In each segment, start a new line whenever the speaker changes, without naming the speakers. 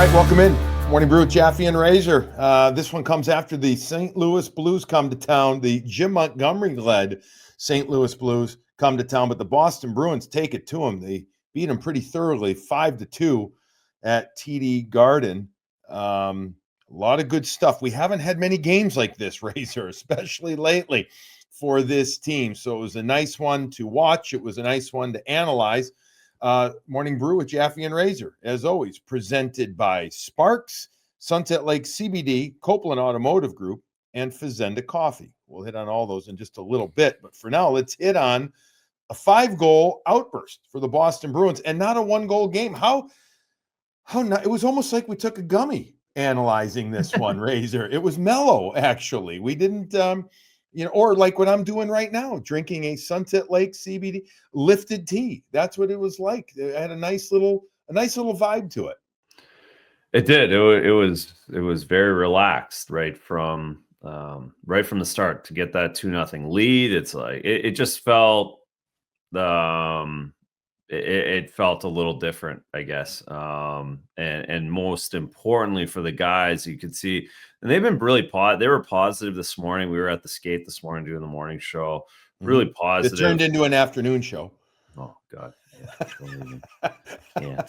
right, welcome in. Morning Brew with Jaffe and Razor. This one comes after the St. Louis Blues come to town. The Jim Montgomery-led St. Louis Blues come to town, but the Boston Bruins take it to them. They beat them pretty thoroughly, 5-2 at TD Garden. A lot of good stuff. We haven't had many games like this, Razor, especially lately for this team. So it was a nice one to watch. It was a nice one to analyze. Morning Brew with Jaffe and Razor, as always, presented by Sparks, Sunset Lake CBD, Copeland Automotive Group, and Fazenda Coffee. We'll hit on all those in just a little bit, but for now, let's hit on a 5-goal outburst for the Boston Bruins and not a 1-goal game. How not, it was almost like we took a gummy analyzing this one, Razor. It was mellow, actually. We didn't, or like what I'm doing right now, drinking a Sunset Lake CBD lifted tea. That's what it was like. It had a nice little vibe to it.
It did. It was very relaxed right from the start to get that 2-0 lead. It's like it just felt it felt a little different, I guess. And most importantly for the guys, you could see, and they've been really they were positive this morning. We were at the skate this morning doing the morning show. Really positive.
It turned into an afternoon show.
Oh God. Yeah.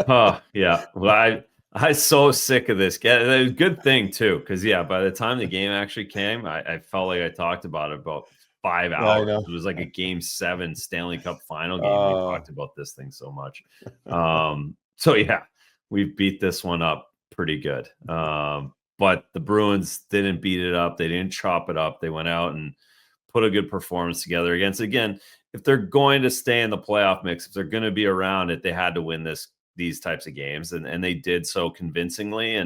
Oh yeah. Well, I so sick of this. A good thing too, because by the time the game actually came, I felt like I talked about it about 5 hours. It was like a Game 7 Stanley Cup final game. We talked about this thing so much. So we beat this one up pretty good. But the Bruins didn't beat it up. They didn't chop it up. They went out and put a good performance together against, again, if they're going to stay in the playoff mix, if they're going to be around it, they had to win these types of games. And they did so convincingly.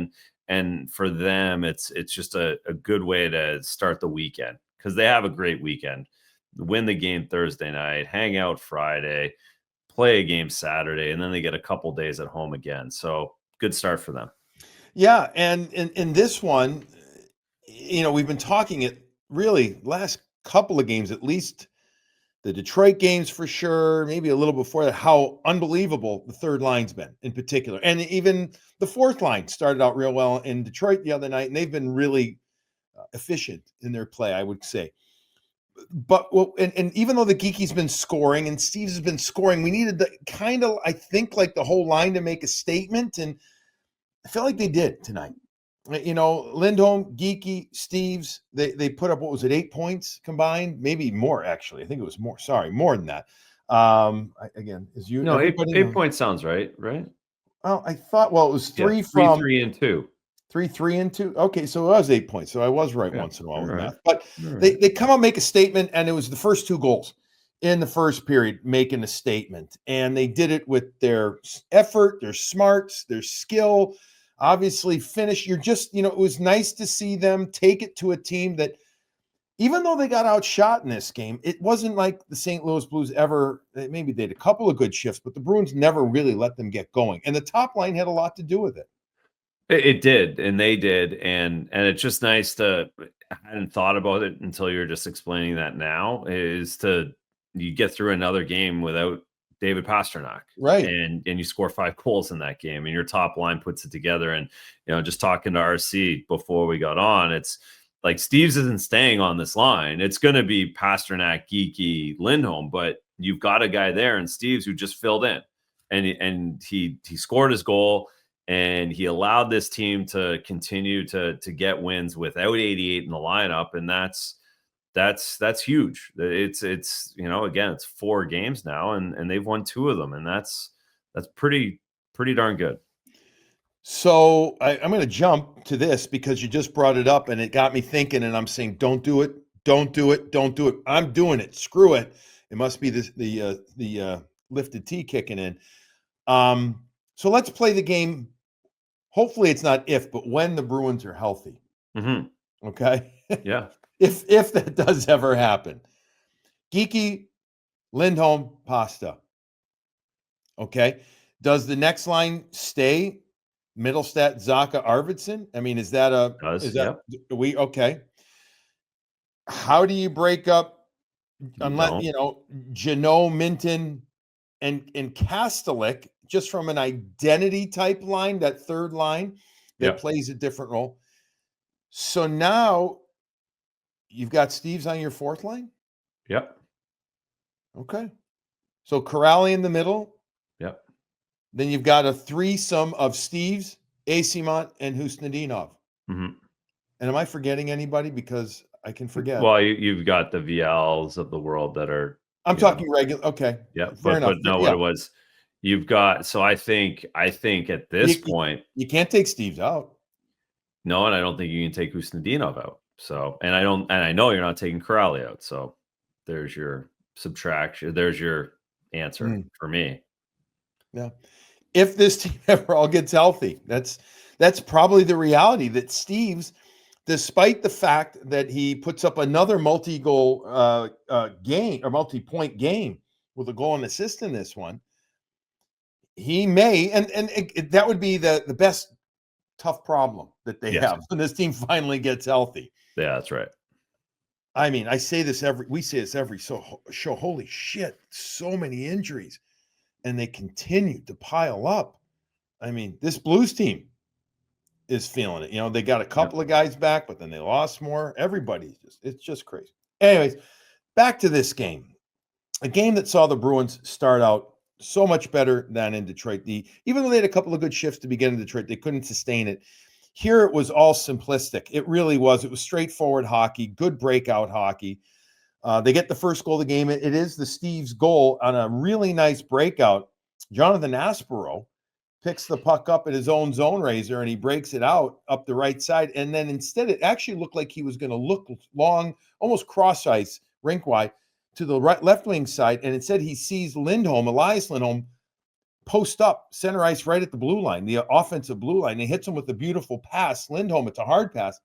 And for them, it's just a good way to start the weekend, because they have a great weekend. Win the game Thursday night, hang out Friday, play a game Saturday, and then they get a couple days at home again. So good start for them.
Yeah, and in this one, we've been talking it really last couple of games, at least the Detroit games for sure, maybe a little before that, how unbelievable the third line's been in particular. And even the fourth line started out real well in Detroit the other night, and they've been really efficient in their play, I would say. But and even though the Geeky's been scoring and Steve's has been scoring, we needed the kind of, I think, like the whole line to make a statement, and I feel like they did tonight. Lindholm, Geeky, Steve's, they put up, what was it, 8 points combined? Maybe more, actually. I think it was more. Sorry, more than that. Again, as you
know, 8 points sounds right?
Well, I thought, it was 3
3 and 2.
3 and 2. Okay, so it was 8 points. So I was right once in a while with math. But they come out, make a statement, and it was the first 2 goals in the first period making a statement. And they did it with their effort, their smarts, their skill. Obviously finish. You're just, it was nice to see them take it to a team that, even though they got outshot in this game, it wasn't like the St. Louis Blues ever, maybe they had a couple of good shifts, but the Bruins never really let them get going. And the top line had a lot to do with it.
It did, and they did. And it's just nice I hadn't thought about it until you're just explaining that now, is you get through another game without David Pastrnak,
right?
And you score 5 goals in that game, and your top line puts it together. And just talking to RC before we got on, it's like Steve's isn't staying on this line. It's going to be Pastrnak, Geeky, Lindholm, but you've got a guy there, and Steve's, who just filled in, and he scored his goal, and he allowed this team to continue to get wins without 88 in the lineup, and that's huge. It's again, it's 4 games now, and they've won 2 of them, and that's pretty darn good.
So I'm going to jump to this because you just brought it up, and it got me thinking, and I'm saying, don't do it. I'm doing it. Screw it. It must be the lifted tea kicking in. So let's play the game. Hopefully it's not if, but when the Bruins are healthy.
Mm-hmm.
Okay.
Yeah.
If that does ever happen. Geeky, Lindholm, Pasta. Okay. Does the next line stay Middlestat, Zacha, Arvidsson? I mean, okay. How do you break up unless, Jeannot, Minton, and Kastelik, just from an identity type line, that third line that plays a different role. So now you've got Steeves on your fourth line?
Yep.
Okay. So Corrali in the middle.
Yep.
Then you've got a threesome of Steeves, Asimont, and Husnudinov.
Mm-hmm.
And am I forgetting anybody? Because I can forget.
Well, you've got the VLs of the world that are.
I'm talking regular. Okay.
Yeah.
Fair enough.
But no, what it was, you've got. So I think at this point,
you can't take Steeves out.
No, and I don't think you can take Husnudinov out. So, and I know you're not taking Corrali out. So there's your subtraction. There's your answer for me.
Yeah. If this team ever all gets healthy, that's probably the reality, that Steeves, despite the fact that he puts up another multi-goal game or multi-point game with a goal and assist in this one, he may, and that would be the best tough problem that they have when this team finally gets healthy.
Yeah, that's right.
I mean, we say this every show. Holy shit, so many injuries, and they continue to pile up. I mean, this Blues team is feeling it. You know, they got a couple of guys back, but then they lost more. It's just crazy. Anyways, back to this game. A game that saw the Bruins start out so much better than in Detroit. Even though they had a couple of good shifts to begin in Detroit, they couldn't sustain it. Here it was all simplistic. It really was. It was straightforward hockey, good breakout hockey. They get the first goal of the game. It is the Steeves goal on a really nice breakout. Jonathan Aspero picks the puck up at his own zone razor, and he breaks it out up the right side. And then instead, it actually looked like he was going to look long, almost cross ice, rink wide, to the left wing side. And instead, he sees Elias Lindholm, post up center ice right at the blue line, the offensive blue line. He hits him with a beautiful pass. Lindholm, it's a hard pass,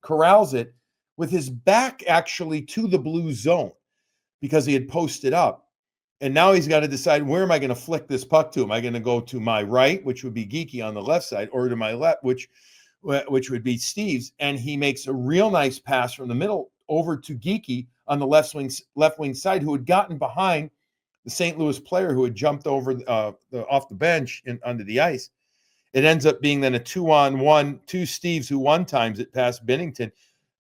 corrals it with his back actually to the blue zone because he had posted up. And now he's got to decide, where am I going to flick this puck to? Am I going to go to my right, which would be Geekie on the left side, or to my left, which would be Steeves? And he makes a real nice pass from the middle over to Geekie on the left wing side, who had gotten behind the St. Louis player who had jumped over off the bench and under the ice. It ends up being then a 2-on-1, two Steeves who one times it past Binnington.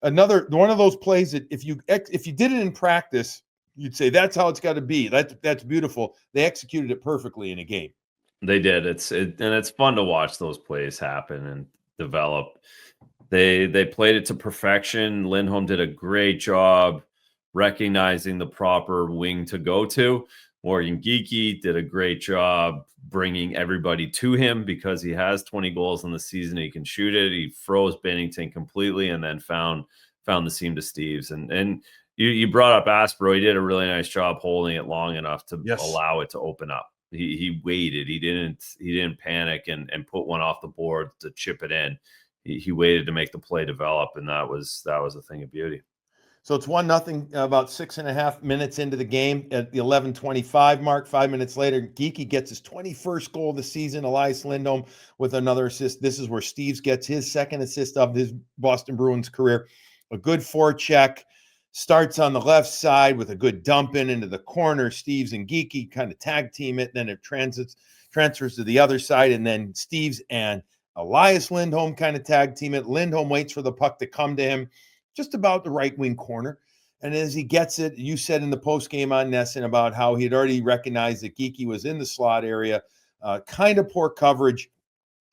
Another one of those plays that if you did it in practice, you'd say that's how it's got to be. That's beautiful. They executed it perfectly in a game.
They did. And it's fun to watch those plays happen and develop. They played it to perfection. Lindholm did a great job recognizing the proper wing to go to. Morgan Geekie did a great job bringing everybody to him because he has 20 goals in the season. He can shoot it. He froze Binnington completely and then found the seam to Steeves. And you brought up Aspero. He did a really nice job holding it long enough to allow it to open up. He waited. He didn't panic and put one off the board to chip it in. He waited to make the play develop, and that was a thing of beauty.
So it's 1-0 about 6.5 minutes into the game at the 11:25 mark. 5 minutes later, Geekie gets his 21st goal of the season. Elias Lindholm with another assist. This is where Steeves gets his second assist of his Boston Bruins career. A good forecheck. Starts on the left side with a good dump into the corner. Steeves and Geekie kind of tag team it. Then it transfers to the other side. And then Steeves and Elias Lindholm kind of tag team it. Lindholm waits for the puck to come to him just about the right wing corner. And as he gets it, you said in the post game on Nesson about how he had already recognized that Geekie was in the slot area. Kind of poor coverage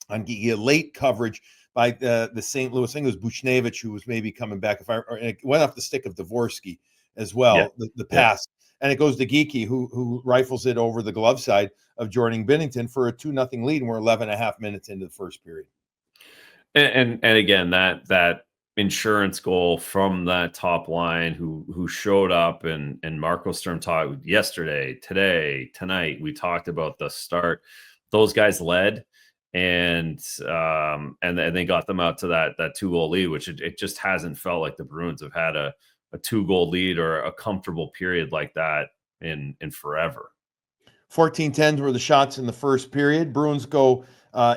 on Geekie, late coverage by the St. Louis. I think it was Buchnevich who was maybe coming back. It went off the stick of Dvorsky as well, the pass. And it goes to Geekie, who rifles it over the glove side of Jordan Binnington for a 2-0 lead, and we're 11.5 minutes into the first period.
And again, that insurance goal from that top line who showed up, and Marco Sturm talked yesterday, today, tonight. We talked about the start. Those guys led, and they got them out to that 2-goal lead, which it just hasn't felt like the Bruins have had a 2-goal lead or a comfortable period like that in forever.
14-10 were the shots in the first period. Bruins go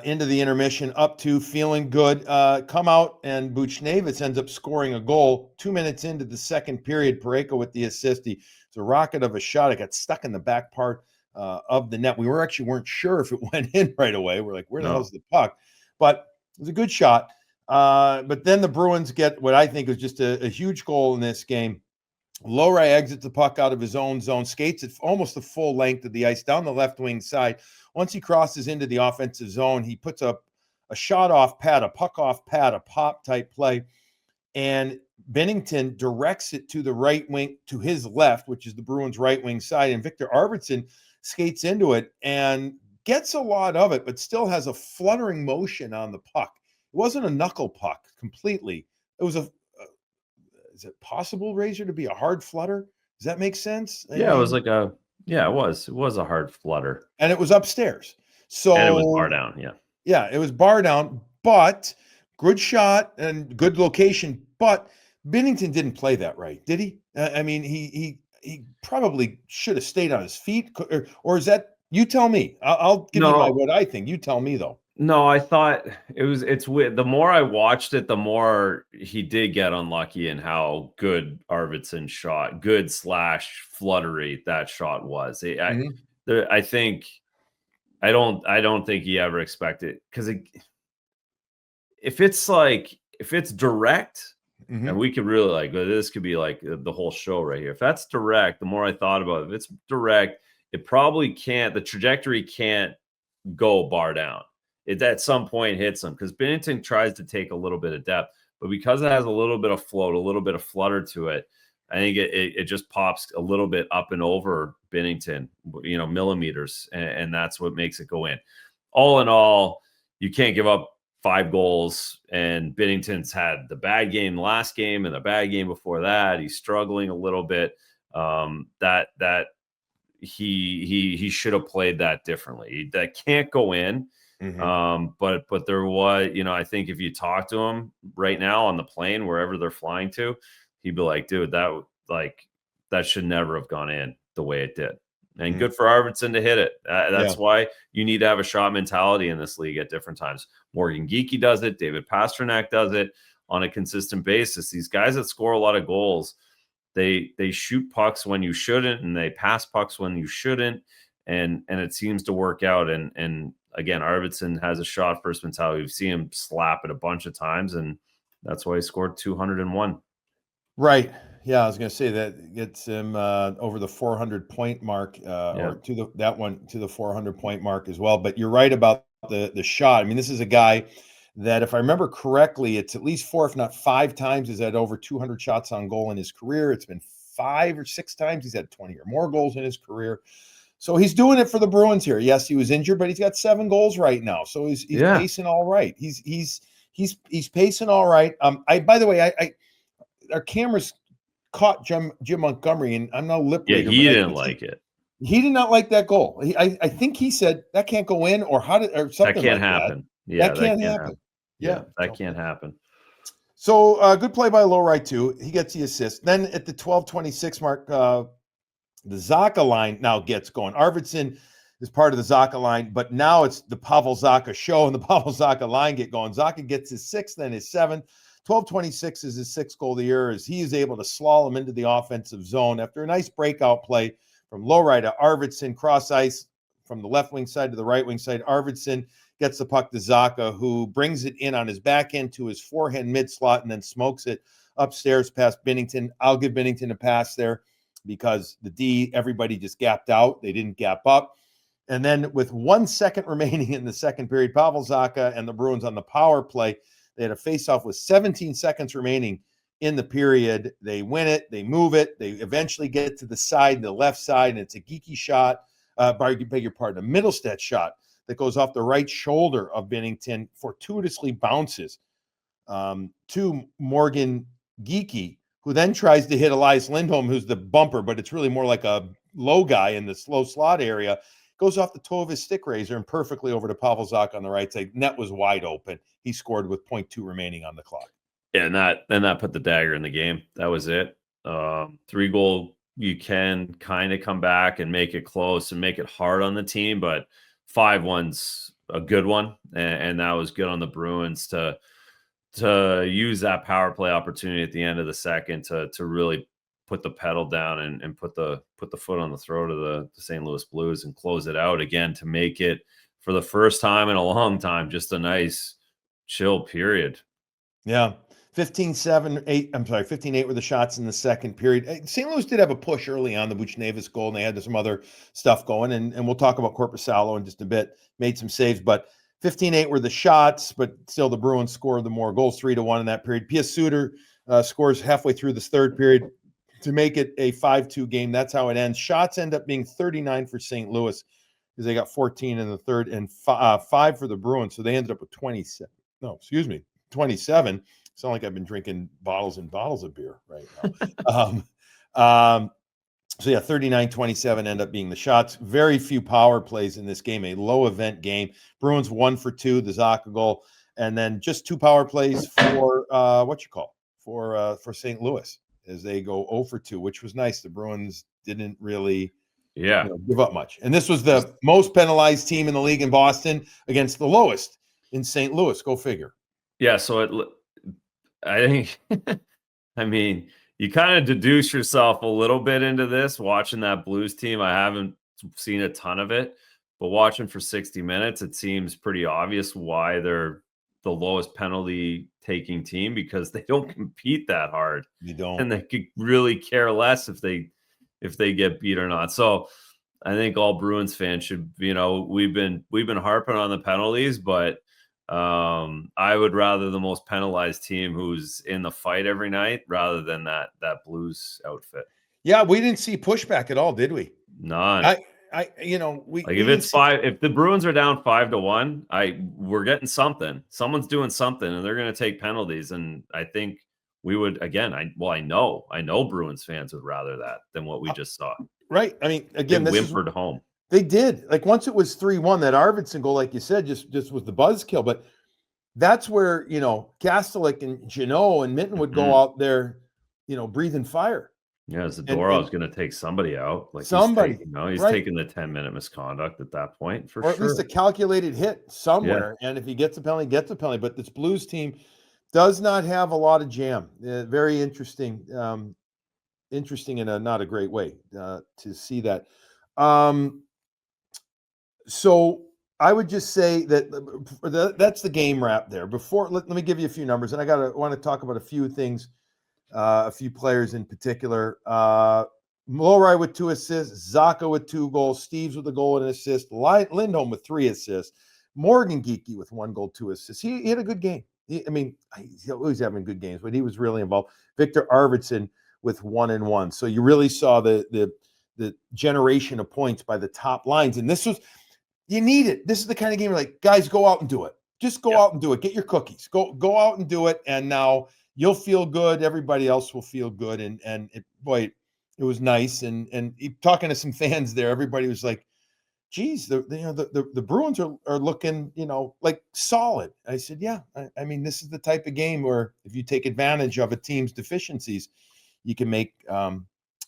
into the intermission up to feeling good. Come out, and Buchnevich ends up scoring a goal 2 minutes into the second period. Parayko with the assist. It's a rocket of a shot. It got stuck in the back part of the net. We weren't sure if it went in right away. We're like, where the hell's the puck? But it was a good shot. But then the Bruins get what I think was just a huge goal in this game. Lowry exits the puck out of his own zone, skates at almost the full length of the ice down the left wing side. Once he crosses into the offensive zone, he puts up a shot off pad, a puck off pad, a pop type play. And Binnington directs it to the right wing, to his left, which is the Bruins' right wing side. And Victor Arvidsson skates into it and gets a lot of it, but still has a fluttering motion on the puck. It wasn't a knuckle puck completely. It was is it possible, Razor, to be a hard flutter? Does that make sense?
Yeah, it was like it was a hard flutter.
And it was upstairs. So
and it was bar down, yeah.
Yeah, it was bar down, but good shot and good location. But Binnington didn't play that right, did he? I mean, he probably should have stayed on his feet, or is that? You tell me. I'll give you what I think. You tell me though.
No, I thought it's weird. The more I watched it, the more he did get unlucky in how good Arvidsson shot, good / fluttery that shot was. I think I don't think he ever expected, because if it's direct, and we could really like, this could be like the whole show right here. If that's direct, the more I thought about it, if it's direct, it probably can't, the trajectory can't go bar down. It at some point hits him, because Binnington tries to take a little bit of depth, but because it has a little bit of float, a little bit of flutter to it, I think it just pops a little bit up and over Binnington, millimeters, and that's what makes it go in. All in all, you can't give up 5 goals, and Binnington's had the bad game last game and the bad game before that. He's struggling a little bit. That he should have played that differently. That can't go in. But there was, I think if you talk to him right now on the plane, wherever they're flying to, he'd be like, dude, that should never have gone in the way it did. And good for Arvidsson to hit it. That's why you need to have a shot mentality in this league at different times. Morgan Geekie does it. David Pastrnak does it on a consistent basis. These guys that score a lot of goals, they shoot pucks when you shouldn't, and they pass pucks when you shouldn't. And it seems to work out. And again, Arvidsson has a shot first mentality. We've seen him slap it a bunch of times, and that's why he scored 201.
Right. Yeah, I was going to say that gets him over the 400 point mark, or to the 400 point mark as well. But you're right about the shot. I mean, this is a guy that, if I remember correctly, it's at least 4, if not 5 times he's had over 200 shots on goal in his career. It's been 5 or 6 times he's had 20 or more goals in his carer. So he's doing it for the Bruins here. Yes, he was injured, but he's got 7 goals right now. So he's pacing all right. He's pacing all right. By the way, our cameras caught Jim Montgomery, and I'm no lip reader.
Yeah, he didn't like it.
He did not like that goal. I think he said that can't go in, or something.
That can't happen. Yeah,
that can't happen. Yeah,
that can't happen.
So good play by Lowry too. He gets the assist. Then at the 12:26 mark, the Zacha line now gets going. Arvidsson is part of the Zacha line, but now it's the Pavel Zacha show, and the Pavel Zacha line get going. Zacha gets his 6th, then his 7th. 12:26 is his 6th goal of the year, as he is able to slalom into the offensive zone after a nice breakout play from Lowry to Arvidsson, cross ice from the left wing side to the right wing side. Arvidsson gets the puck to Zacha, who brings it in on his back end to his forehand mid slot and then smokes it upstairs past Binnington. I'll give Binnington a pass there, because the D, everybody just gapped out. They didn't gap up. And then with 1 second remaining in the second period, Pavel Zacha and the Bruins on the power play, they had a face-off with 17 seconds remaining in the period. They win it. They move it. They eventually get to the left side, and it's a geeky shot. Beg your pardon, a Middlestead shot that goes off the right shoulder of Binnington, fortuitously bounces to Morgan Geekie, who then tries to hit Elias Lindholm, who's the bumper, but it's really more like a low guy in the slow slot area. Goes off the toe of his stick razor and perfectly over to Pavel Zacha on the right side. Net was wide open. He scored with 0.2 remaining on the clock.
Yeah, and that put the dagger in the game. That was it. 3-goal, you can kind of come back and make it close and make it hard on the team, but 5-1's a good one, and that was good on the Bruins to use that power play opportunity at the end of the second to really put the pedal down and put the foot on the throat of the St. Louis Blues and close it out again to make it, for the first time in a long time, just a nice chill period.
Yeah. 15-8 were the shots in the second period. St. Louis did have a push early on the Buchnevich goal, and they had some other stuff going, and we'll talk about Korpisalo in just a bit, made some saves, but 15-8 were the shots, but still the Bruins scored the more goals, 3-1 in that period. P.S. Suter scores halfway through this third period to make it a 5-2 game. That's how it ends. Shots end up being 39 for St. Louis because they got 14 in the third and 5 for the Bruins, so they ended up with 27. No, excuse me, 27. Sound like I've been drinking bottles and bottles of beer right now. So yeah, 39-27 end up being the shots. Very few power plays in this game, a low event game. Bruins 1 for 2, the Zacha goal, and then just 2 power plays for for St. Louis as they go 0 for 2, which was nice. The Bruins didn't really give up much. And this was the most penalized team in the league in Boston against the lowest in St. Louis. Go figure.
Yeah, so I think, I mean, you kind of deduce yourself a little bit into this watching that Blues team. I haven't seen a ton of it, but watching for 60 minutes, it seems pretty obvious why they're the lowest penalty taking team, because they don't compete that hard.
You don't.
And they could really care less if they get beat or not. So I think all Bruins fans should, we've been harping on the penalties, but I would rather the most penalized team who's in the fight every night rather than that Blues outfit.
Yeah, we didn't see pushback at all, did we?
None. If the Bruins are down 5-1, we're getting something. Someone's doing something, and they're going to take penalties. And I think we would again. I know Bruins fans would rather that than what we just saw.
Right. I mean, again,
they whimpered home.
They did. Like once it was 3-1, that Arvidsson goal, like you said, just was the buzzkill. But that's where, Kastelik and Jeannot and Minton would go out there, breathing fire.
Yeah, Zadorov's going to take somebody out. Like
somebody.
He's taking the 10-minute misconduct at that point, for sure.
Or at least a calculated hit somewhere. Yeah. And if he gets a penalty, gets a penalty. But this Blues team does not have a lot of jam. Very interesting. Interesting in a not a great way to see that. So I would just say that that's the game wrap there. Before, let me give you a few numbers, and I want to talk about a few things, a few players in particular. Mulroy with 2 assists, Zacha with 2 goals, Steeves with a goal and an assist, Lindholm with 3 assists, Morgan Geekie with 1 goal, 2 assists. He had a good game. He's always having good games, but he was really involved. Victor Arvidsson with 1 and 1. So you really saw the generation of points by the top lines, and this was. You need it. This is the kind of game where, like, guys, go out and do it. Just go out and do it. Get your cookies. Go out and do it. And now you'll feel good. Everybody else will feel good. And it was nice. And talking to some fans there, everybody was like, geez, the Bruins are looking, like solid. I said, yeah. I mean, this is the type of game where if you take advantage of a team's deficiencies, you can make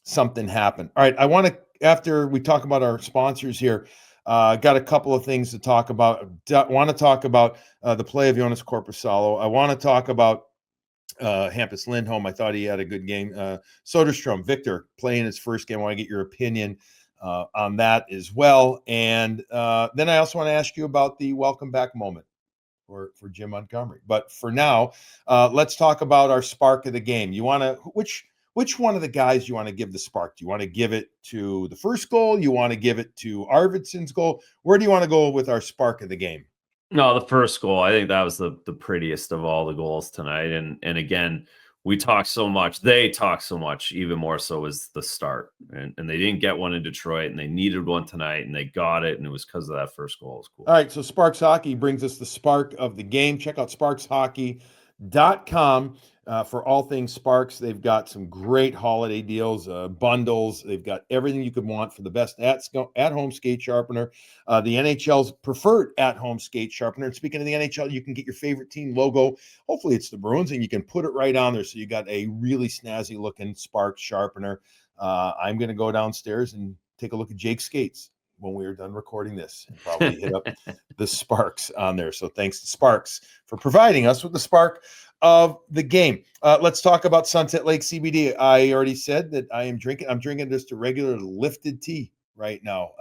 something happen. All right. I want to, after we talk about our sponsors here, got a couple of things to talk about. I want to talk about the play of Jonas Korpisalo. I want to talk about Hampus Lindholm. I thought he had a good game. Söderström, Victor, playing his first game. I want to get your opinion on that as well. And then I also want to ask you about the welcome back moment for Jim Montgomery. But for now, let's talk about our spark of the game. You want to which one of the guys you want to give the spark? Do you want to give it to the first goal? You want to give it to Arvidsson's goal? Where do you want to go with our spark of the game?
No, the first goal. I think that was the prettiest of all the goals tonight. And again, we talk so much. They talk so much. Even more so was the start. And they didn't get one in Detroit, and they needed one tonight, and they got it. And it was because of that first goal. It was cool.
All right, so Sparks Hockey brings us the spark of the game. Check out sparkshockey.com. For all things Sparks. They've got some great holiday deals, bundles. They've got everything you could want for the best at-home skate sharpener, the NHL's preferred at-home skate sharpener. And speaking of the NHL, you can get your favorite team logo. Hopefully it's the Bruins, and you can put it right on there. So you got a really snazzy looking Sparks sharpener. I'm going to go downstairs and take a look at Jake's skates when we are done recording this, and probably hit up the Sparks on there. So thanks to Sparks for providing us with the spark of the game. Let's talk about Sunset Lake CBD. I already said that I'm drinking just a regular lifted tea right now.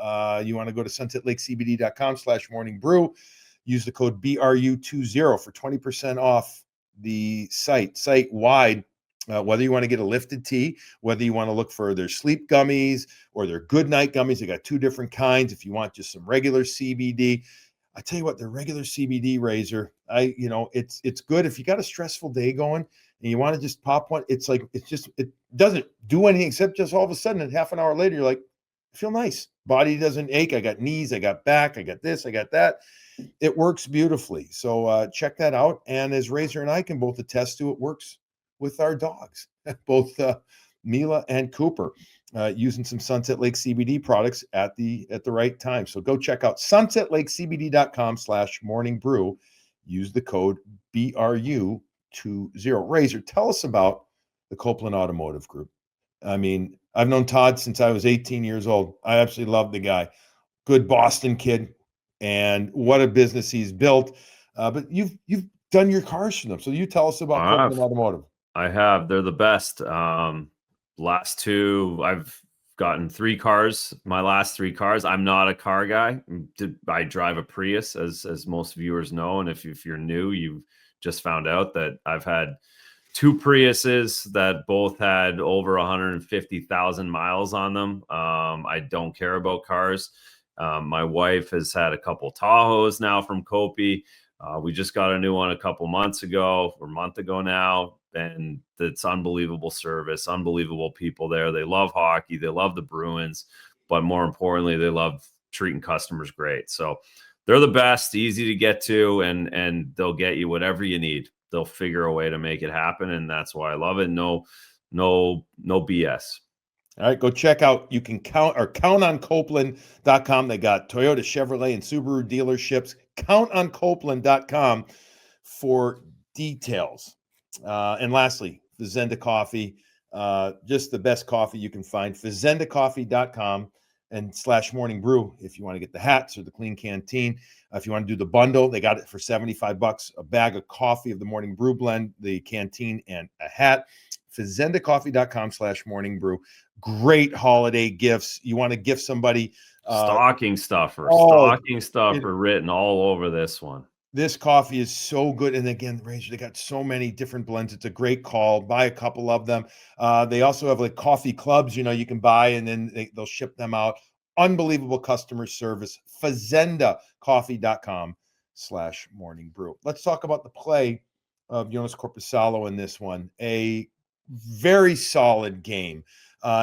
You want to go to sunsetlakecbd.com/morning brew. Use the code BRU20 for 20% off the site wide. Whether you want to get a lifted tea, whether you want to look for their sleep gummies or their good night gummies, they got two different kinds. If you want just some regular CBD, I tell you what, the regular CBD Razor, it's good if you got a stressful day going and you want to just pop one. It doesn't do anything except just all of a sudden, half an hour later, you're like, I feel nice. Body doesn't ache. I got knees, I got back, I got this, I got that. It works beautifully. So check that out. And as Razor and I can both attest to, it works with our dogs, both Mila and Cooper, using some Sunset Lake CBD products at the right time. So go check out sunsetlakecbd.com/morning brew. Use the code BRU20. Razor, tell us about the Copeland Automotive Group. I mean, I've known Todd since I was 18 years old. I absolutely love the guy. Good Boston kid. And what a business he's built. But you've done your cars for them. So you tell us about Copeland Automotive.
I have. They're the best. Last two, I've gotten 3 cars. My last 3 cars. I'm not a car guy. I drive a Prius, as most viewers know. And if you're new, you've just found out that I've had 2 Priuses that both had over 150,000 miles on them. I don't care about cars. My wife has had a couple Tahoes now from Kopi. We just got a new one a couple months ago, or a month ago now, and it's unbelievable service, unbelievable people there. They love hockey, they love the Bruins, but more importantly, they love treating customers great. So they're the best, easy to get to, and they'll get you whatever you need. They'll figure a way to make it happen, and that's why I love it. No BS.
All right, go check out. You can count on Copeland.com. They got Toyota, Chevrolet, and Subaru dealerships. Count on Copeland.com for details. And lastly, Fazenda Coffee, just the best coffee you can find. FazendaCoffee.com and /morning brew if you want to get the hats or the clean canteen. If you want to do the bundle, they got it for $75, a bag of coffee of the morning brew blend, the canteen, and a hat. FazendaCoffee.com /morning brew. Great holiday gifts. You want to gift somebody
stocking stuffer written all over this one.
This coffee is so good. And again, Razor, they got so many different blends. It's a great call. Buy a couple of them. They also have like coffee clubs, you can buy, and then they'll ship them out. Unbelievable customer service. FazendaCoffee.com /morning brew. Let's talk about the play of Joonas Korpisalo in this one. A very solid game.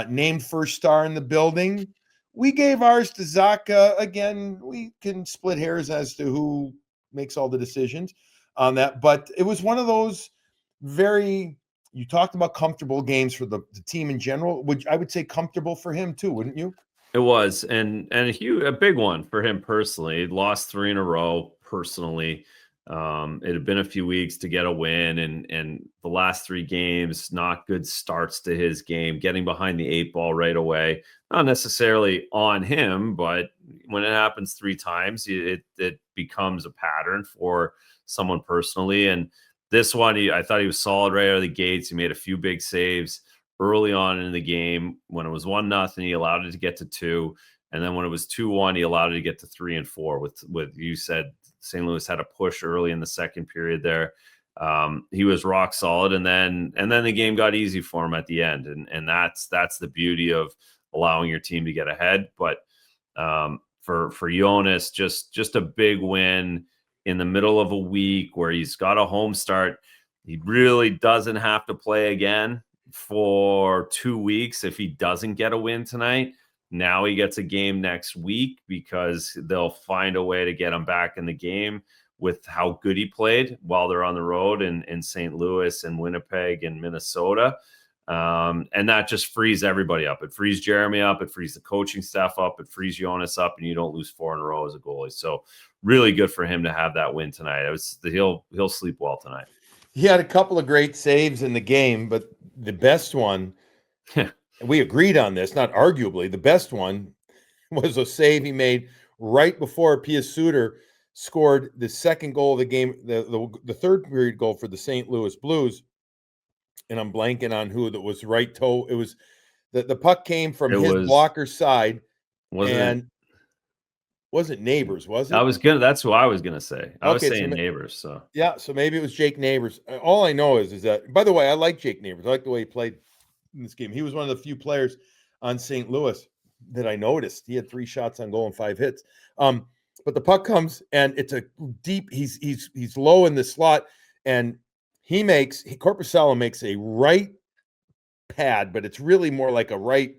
Named first star in the building. We gave ours to Zacha. Again, we can split hairs as to who makes all the decisions on that. But it was one of those you talked about comfortable games for the team in general, which I would say comfortable for him too, wouldn't you?
It was, and a big one for him personally. He'd lost 3 in a row personally. It had been a few weeks to get a win, and the last 3 games, not good starts to his game, getting behind the 8 ball right away. Not necessarily on him, but when it happens 3 times, it becomes a pattern for someone personally. And this one, I thought he was solid right out of the gates. He made a few big saves early on in the game. When it was 1-0, he allowed it to get to 2. And then when it was 2-1, he allowed it to get to 3 and 4 with you said St. Louis had a push early in the second period there. He was rock solid, and then the game got easy for him at the end. And that's the beauty of allowing your team to get ahead. But for Joonas, just a big win in the middle of a week where he's got a home start. He really doesn't have to play again for 2 weeks if he doesn't get a win tonight. Now he gets a game next week because they'll find a way to get him back in the game with how good he played while they're on the road in St. Louis and Winnipeg and Minnesota. And that just frees everybody up. It frees Jeremy up. It frees the coaching staff up. It frees Joonas up, and you don't lose 4 in a row as a goalie. So really good for him to have that win tonight. He'll sleep well tonight.
He had a couple of great saves in the game, but the best one, we agreed on this, not arguably, the best one was a save he made right before Pia Suter scored the second goal of the game, the third period goal for the St. Louis Blues. And I'm blanking on who that was right toe. It was the puck came from his blocker side, and wasn't Neighbors, was it?
That's who I was gonna say. I was saying Neighbors. So
yeah, so maybe it was Jake Neighbors. All I know is that, by the way, I like Jake Neighbors. I like the way he played in this game. He was one of the few players on St. Louis that I noticed. He had 3 shots on goal and 5 hits. But the puck comes and it's a deep. He's low in the slot, and Korpisalo makes a right pad, but it's really more like a right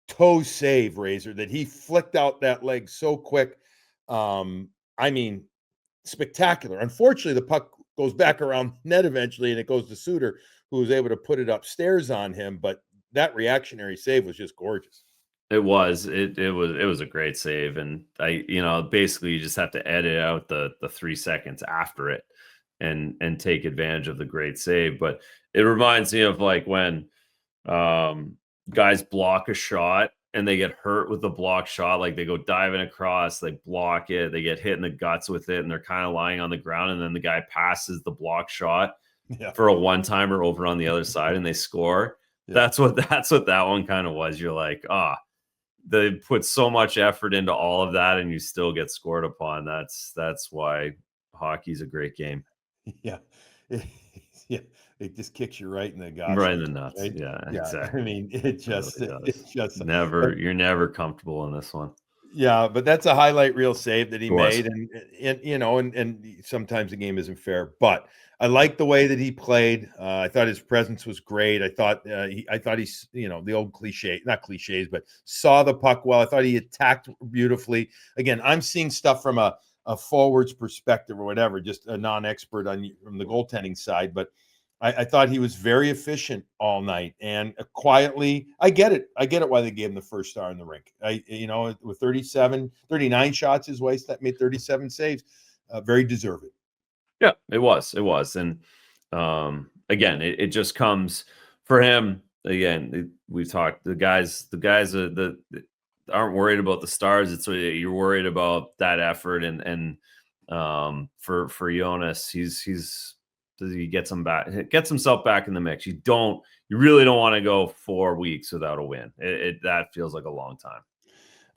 toe save, Razor, that he flicked out that leg so quick. I mean, spectacular. Unfortunately, the puck goes back around net eventually, and it goes to Suter, who was able to put it upstairs on him. But that reactionary save was just gorgeous.
It was a great save, and basically you just have to edit out the 3 seconds after it and take advantage of the great save. But it reminds me of like when guys block a shot and they get hurt with the block shot, like they go diving across, they block it, they get hit in the guts with it, and they're kind of lying on the ground, and then the guy passes the block shot for a one-timer over on the other side and they score. That's what that one kind of was. You're like, they put so much effort into all of that and you still get scored upon. That's why hockey's a great game.
Yeah. Yeah. It just kicks you right in the guts.
Right in the nuts.
Right?
Yeah, exactly.
I mean, it's just
you're never comfortable in this one.
Yeah, but that's a highlight reel save that he made, and sometimes the game isn't fair, but I like the way that he played. I thought his presence was great. I thought he's, the old not cliches, but saw the puck well. I thought he attacked beautifully. Again, I'm seeing stuff from a forward's perspective or whatever, just a non-expert from the goaltending side, but I thought he was very efficient all night and quietly. I get it why they gave him the first star in the rink. With 39 shots his waist, that made 37 saves. Very deserving.
Yeah, it was. And again, it just comes for him. Again, we talked, the guys that aren't worried about the stars. It's you're worried about that effort and for Jonas, he gets himself back in the mix. You really don't want to go 4 weeks without a win. That feels like a long time.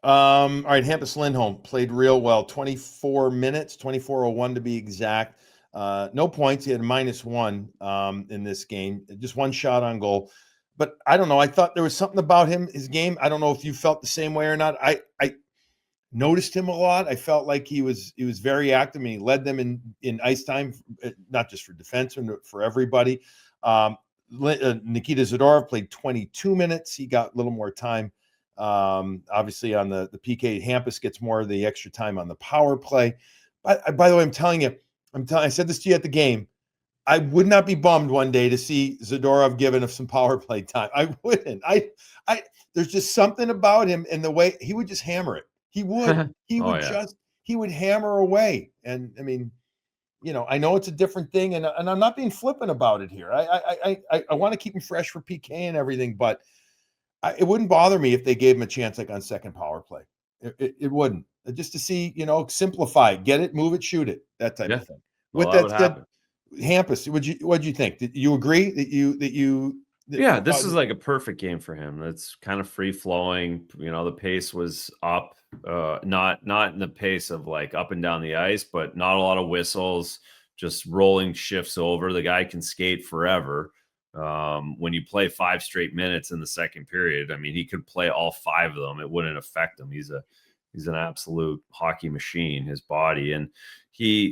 All right, Hampus Lindholm played real well. 24 minutes, 24:01 to be exact. No points. He had -1 in this game. Just 1 shot on goal. But I don't know. I thought there was something about his game. I don't know if you felt the same way or not. I noticed him a lot. I felt like he was very active, and he led them in ice time, not just for defensemen, but for everybody. Nikita Zadorov played 22 minutes. He got a little more time. Obviously on the PK, Hampus gets more of the extra time on the power play. But by the way, I'm telling you, I said this to you at the game. I would not be bummed one day to see Zadorov given him some power play time. I wouldn't. There's just something about him and the way he would just hammer it. He would. He would hammer away. And I mean, I know it's a different thing, and I'm not being flippant about it here. I want to keep him fresh for PK and everything, but it wouldn't bother me if they gave him a chance like on second power play. It wouldn't. Just to see, simplify it, get it, move it, shoot it, that type of thing. With that said, Hampus, what'd you think? Did you agree that
this is like a perfect game for him. It's kind of free flowing. The pace was up, not in the pace of like up and down the ice, but not a lot of whistles, just rolling shifts over. The guy can skate forever. When you play 5 straight minutes in the second period, I mean, he could play all 5 of them. It wouldn't affect him. He's an absolute hockey machine, his body. And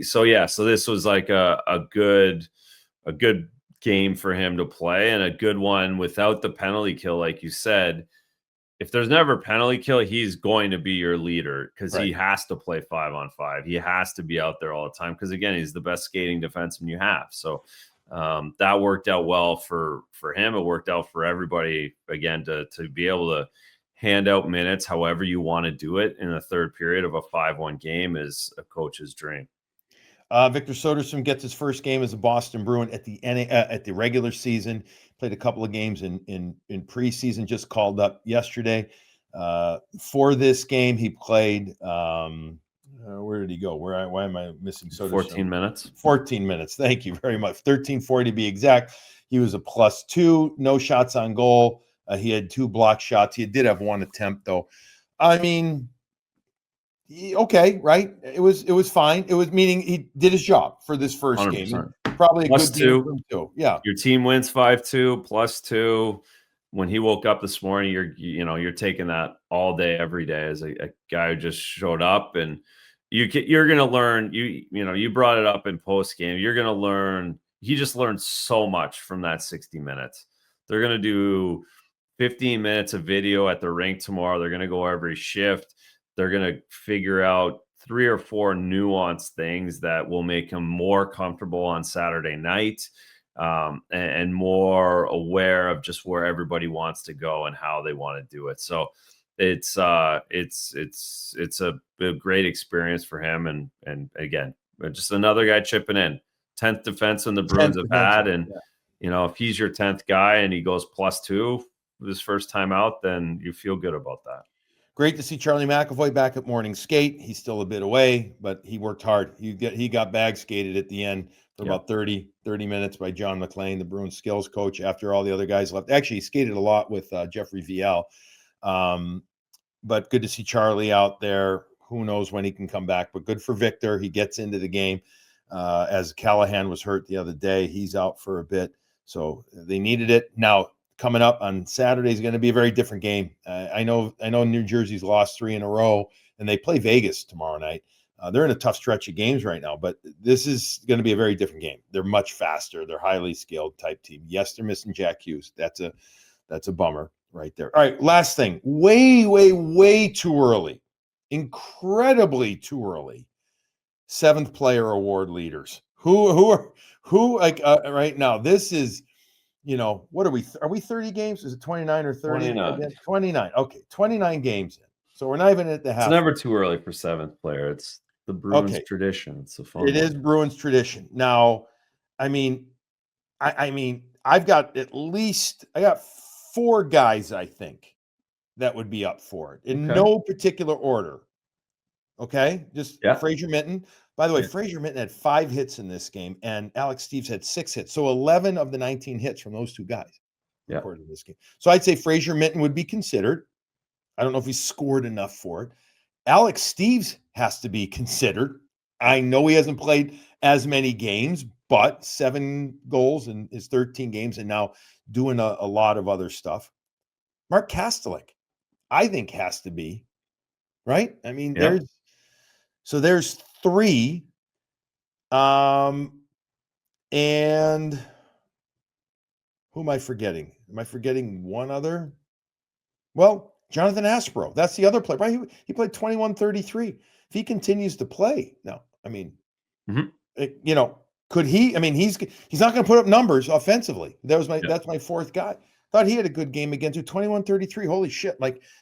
so this was like a good game for him to play, and a good one without the penalty kill. Like you said, if there's never a penalty kill, he's going to be your leader because he has to play 5-on-5. He has to be out there all the time because, again, he's the best skating defenseman you have. So that worked out well for him. It worked out for everybody, again, to be able to hand out minutes however you want to do it in the third period of a 5-1 game is a coach's dream.
Victor Söderström gets his first game as a Boston Bruin at the regular season. Played a couple of games in preseason. Just called up yesterday. For this game, he played. Where did he go? Why am I missing Söderström?
14 minutes.
14 minutes. Thank you very much. 1340 to be exact. He was a +2, no shots on goal. He had 2 block shots. He did have 1 attempt, though. I mean, okay, right? It was fine. It was meaning he did his job for this first
100%.
game. Probably a
Plus
good game
two.
for him too. Yeah.
Your team wins 5-2, +2. When he woke up this morning, you're taking that all day, every day as a guy who just showed up, and you're going to learn. You brought it up in post game. You're going to learn. He just learned so much from that 60 minutes. They're going to do 15 minutes of video at the rink tomorrow. They're going to go every shift. They're going to figure out 3 or 4 nuanced things that will make him more comfortable on Saturday night. And more aware of just where everybody wants to go and how they want to do it. So it's a great experience for him. And again, just another guy chipping in. 10th defenseman the Bruins have had. And, if he's your 10th guy and he goes +2 this first time out, then you feel good about that.
Great to see Charlie McAvoy back at morning skate. He's still a bit away, but he worked hard. He got bag skated at the end for about 30 minutes by John McLean, the Bruins skills coach, after all the other guys left. Actually, he skated a lot with Jeffrey VL. But good to see Charlie out there. Who knows when he can come back, but good for Victor. He gets into the game. As Callahan was hurt the other day, he's out for a bit. So they needed it. Now, coming up on Saturday is going to be a very different game. I know New Jersey's lost 3 in a row, and they play Vegas tomorrow night. They're in a tough stretch of games right now, but this is going to be a very different game. They're much faster. They're highly skilled type team. Yes, they're missing Jack Hughes. That's a bummer right there. All right, last thing. Way too early. Incredibly too early. 7th player award leaders. Who right now? This is, what are we? Are we 30 games? Is it 29 or 30? 29. Okay, 29 games in. So we're not even at the half.
It's never too early for 7th player. It's the Bruins tradition. It's a fun.
It is Bruins tradition. Now, I mean, I've got 4 guys I think that would be up for it in no particular order. Okay, just Fraser Minten. By the way, Fraser Minten had 5 hits in this game, and Alex Steeves had 6 hits. So 11 of the 19 hits from those 2 guys recorded in this game. So I'd say Fraser Minten would be considered. I don't know if he scored enough for it. Alex Steeves has to be considered. I know he hasn't played as many games, but 7 goals in his 13 games and now doing a lot of other stuff. Mark Kastelik, I think, has to be, right? I mean, there's 3. And who am I forgetting? Am I forgetting one other? Well, Jonathan Aspro. That's the other player, right? He played 21-33. If he continues to play, could he? I mean, he's not going to put up numbers offensively. That's my 4th guy. Thought he had a good game against you. 21-33. Holy shit!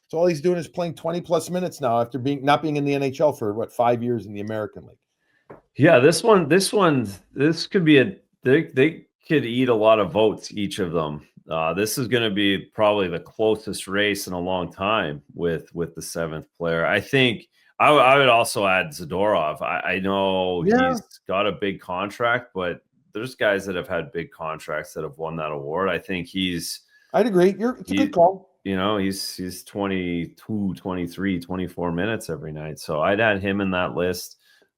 So all he's doing is playing 20+ minutes now after not being in the NHL for 5 years in the American League.
Yeah, this could be they could eat a lot of votes, each of them. This is going to be probably the closest race in a long time with the 7th player. I think I would also add Zadorov. I know he's got a big contract, but there's guys that have had big contracts that have won that award. I think I'd agree. It's a good call. He's 22, 23, 24 minutes every night. So I'd add him in that list.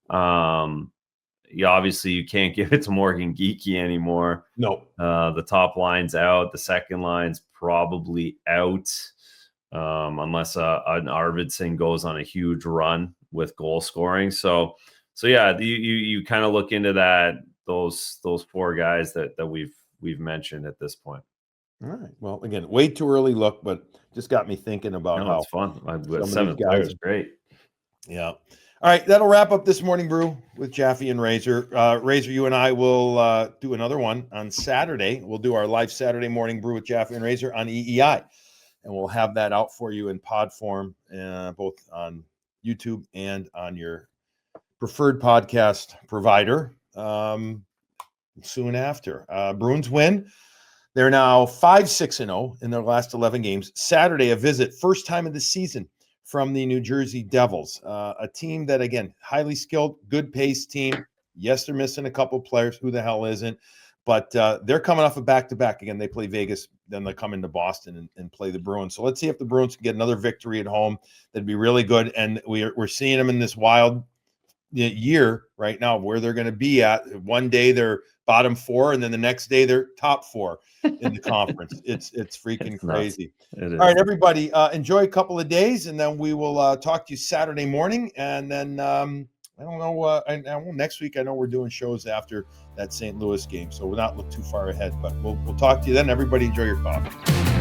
Obviously you can't give it to Morgan Geekie anymore.
No.
The top line's out. The second line's probably out. Unless an Arvidsson goes on a huge run with goal scoring. So yeah, you kind of look into those 4 guys that we've mentioned at this point.
All right. Well, again, way too early look, but just got me thinking about how
it's fun. 7 players is great.
Yeah. All right, that'll wrap up this morning brew with Jaffe and Razor. Razor, you and I will do another one on Saturday. We'll do our live Saturday morning brew with Jaffe and Razor on EEI, and we'll have that out for you in pod form, both on YouTube and on your preferred podcast provider soon after. Bruins win. They're now 5-6-0 in their last 11 games. Saturday, a visit, first time of the season from the New Jersey Devils, a team that, again, highly skilled, good pace team. Yes, they're missing a couple players. Who the hell isn't? But they're coming off a back-to-back. Again, they play Vegas, then they come into Boston and play the Bruins. So let's see if the Bruins can get another victory at home. That'd be really good. And we're seeing them in this wild year right now where they're going to be at. One day they're bottom 4, and then the next day they're top 4 in the conference. It's freaking crazy. All right, everybody, enjoy a couple of days, and then we will talk to you Saturday morning. And then I don't know. Next week, I know we're doing shows after that St. Louis game, so we'll not look too far ahead. But we'll talk to you then. Everybody, enjoy your coffee.